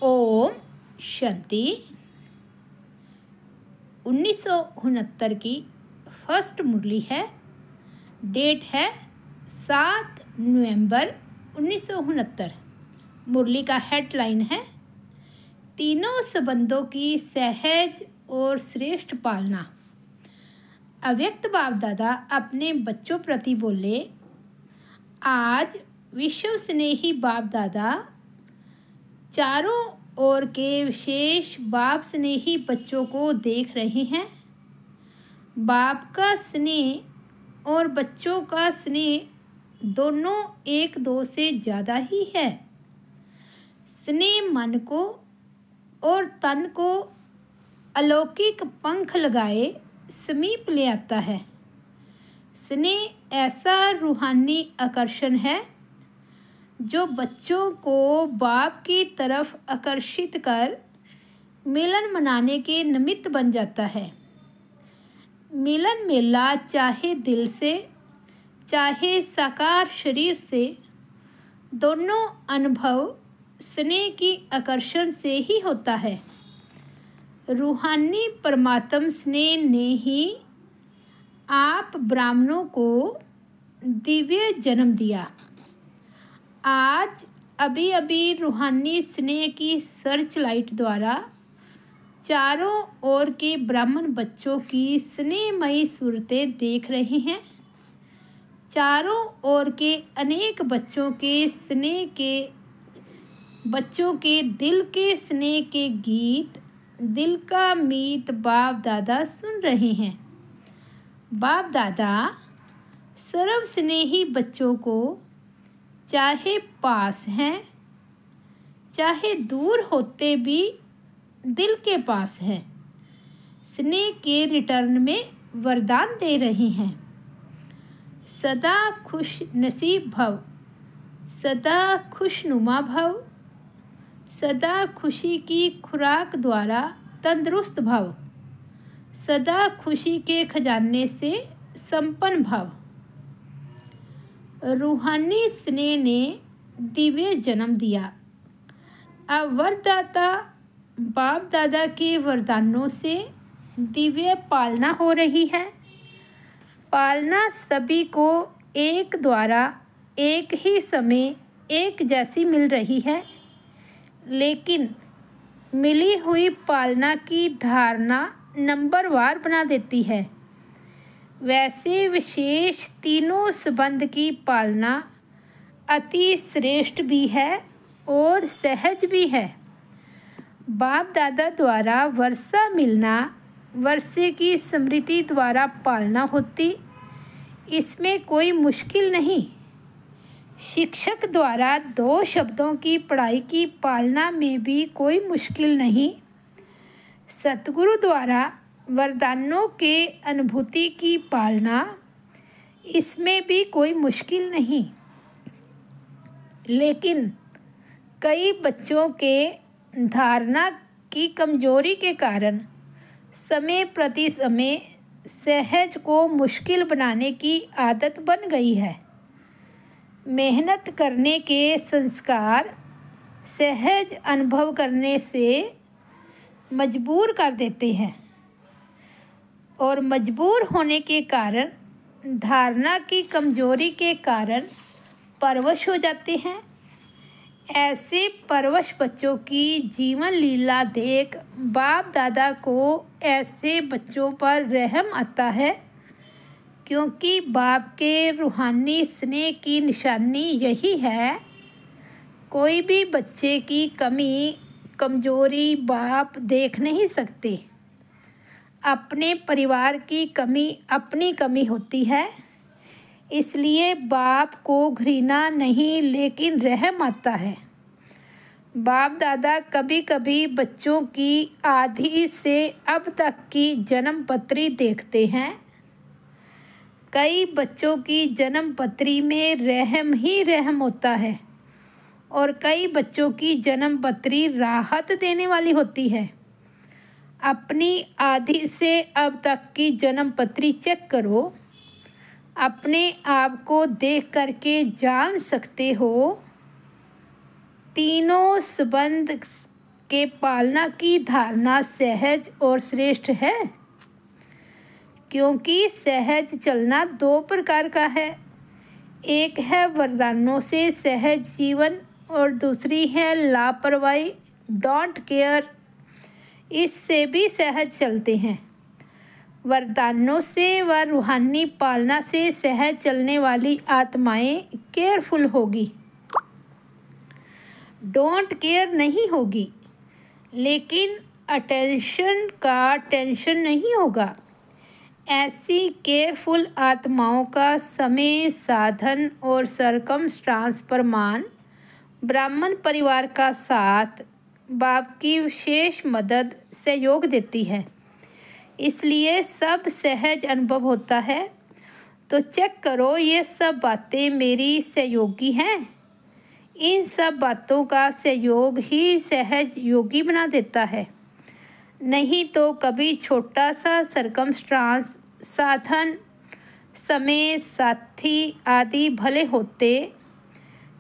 ओम शांति। 1969 की फर्स्ट मुरली है। डेट है 7 नवंबर 1969। मुरली का हेडलाइन है तीनों संबंधों की सहज और श्रेष्ठ पालना। अव्यक्त बाप दादा अपने बच्चों प्रति बोले, आज विश्व स्नेही बाप दादा चारों ओर के विशेष बाप स्नेही बच्चों को देख रहे हैं। बाप का स्नेह और बच्चों का स्नेह दोनों एक दो से ज़्यादा ही है। स्नेह मन को और तन को अलौकिक पंख लगाए समीप ले आता है। स्नेह ऐसा रूहानी आकर्षण है जो बच्चों को बाप की तरफ आकर्षित कर मिलन मनाने के निमित्त बन जाता है। मिलन मेला चाहे दिल से चाहे साकार शरीर से, दोनों अनुभव स्नेह की आकर्षण से ही होता है। रूहानी परमात्म स्नेह ने ही आप ब्राह्मणों को दिव्य जन्म दिया। आज अभी अभी रूहानी स्नेह की सर्च लाइट द्वारा चारों ओर के ब्राह्मण बच्चों की स्नेहमयी सूरतें देख रहे हैं। चारों ओर के अनेक बच्चों के दिल के स्नेह के गीत, दिल का मीत बाप दादा सुन रहे हैं। बाप दादा सर्व स्नेही बच्चों को चाहे पास हैं चाहे दूर होते भी दिल के पास है, स्नेह के रिटर्न में वरदान दे रहे हैं। सदा खुश नसीब भव, सदा खुशनुमा भव, सदा खुशी की खुराक द्वारा तंदुरुस्त भव, सदा खुशी के खजाने से संपन्न भव। रूहानी स्नेह ने दिव्य जन्म दिया। अब वरदाता बाप दादा के वरदानों से दिव्य पालना हो रही है। पालना सभी को एक द्वारा एक ही समय एक जैसी मिल रही है, लेकिन मिली हुई पालना की धारणा नंबरवार बना देती है। वैसे विशेष तीनों संबंध की पालना अति श्रेष्ठ भी है और सहज भी है। बाप दादा द्वारा वर्षा मिलना वर्षे की स्मृति द्वारा पालना होती, इसमें कोई मुश्किल नहीं। शिक्षक द्वारा 2 शब्दों की पढ़ाई की पालना में भी कोई मुश्किल नहीं। सतगुरु द्वारा वरदानों के अनुभूति की पालना, इसमें भी कोई मुश्किल नहीं। लेकिन कई बच्चों के धारणा की कमजोरी के कारण समय प्रति समय सहज को मुश्किल बनाने की आदत बन गई है। मेहनत करने के संस्कार सहज अनुभव करने से मजबूर कर देते हैं और मजबूर होने के कारण धारणा की कमजोरी के कारण परवश हो जाते हैं। ऐसे परवश बच्चों की जीवन लीला देख बाप दादा को ऐसे बच्चों पर रहम आता है, क्योंकि बाप के रूहानी स्नेह की निशानी यही है। कोई भी बच्चे की कमी कमजोरी बाप देख नहीं सकते। अपने परिवार की कमी अपनी कमी होती है, इसलिए बाप को घृणा नहीं लेकिन रहम आता है। बाप दादा कभी कभी बच्चों की आधी से अब तक की जन्म पत्री देखते हैं। कई बच्चों की जन्म पत्री में रहम ही रहम होता है और कई बच्चों की जन्म पत्री राहत देने वाली होती है। अपनी आधी से अब तक की जन्म पत्री चेक करो, अपने आप को देख करके जान सकते हो तीनों संबंध के पालना की धारणा सहज और श्रेष्ठ है, क्योंकि सहज चलना दो प्रकार का है। एक है वरदानों से सहज जीवन और दूसरी है लापरवाही, डोंट केयर, इससे भी सहज चलते हैं। वरदानों से व रूहानी पालना से सहज चलने वाली आत्माएं केयरफुल होगी, डोंट केयर नहीं होगी, लेकिन अटेंशन का टेंशन नहीं होगा। ऐसी केयरफुल आत्माओं का समय, साधन और सरकमस्टांस प्रमाण ब्राह्मण परिवार का साथ, बाप की विशेष मदद, सहयोग देती है, इसलिए सब सहज अनुभव होता है। तो चेक करो, ये सब बातें मेरी सहयोगी हैं। इन सब बातों का सहयोग ही सहज योगी बना देता है। नहीं तो कभी छोटा सा सरकमस्टांस, साधन, समय, साथी आदि भले होते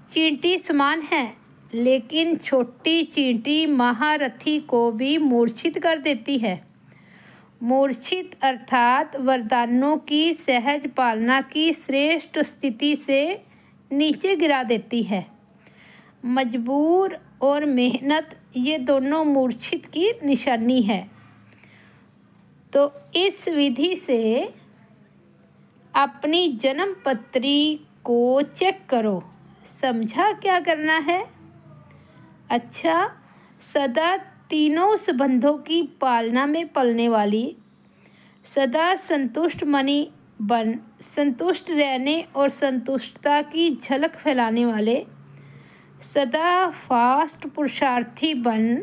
चींटी समान हैं, लेकिन छोटी चींटी महारथी को भी मूर्छित कर देती है। मूर्छित अर्थात वरदानों की सहज पालना की श्रेष्ठ स्थिति से नीचे गिरा देती है। मजबूर और मेहनत, ये दोनों मूर्छित की निशानी है। तो इस विधि से अपनी जन्म पत्री को चेक करो। समझा क्या करना है? अच्छा, सदा तीनों संबंधों की पालना में पलने वाली, सदा संतुष्ट मनी बन, संतुष्ट रहने और संतुष्टता की झलक फैलाने वाले, सदा फास्ट पुरुषार्थी बन,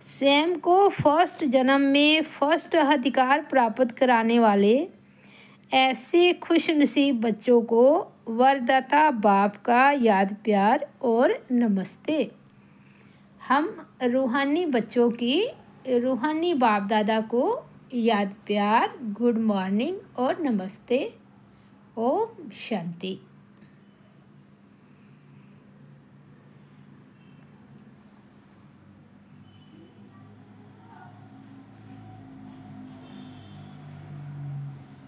स्वयं को फर्स्ट जन्म में फर्स्ट अधिकार प्राप्त कराने वाले, ऐसे खुशनसीब बच्चों को वरदाता बाप का याद प्यार और नमस्ते। हम रूहानी बच्चों की रूहानी बाप दादा को याद प्यार, गुड मॉर्निंग और नमस्ते। ओम शांति।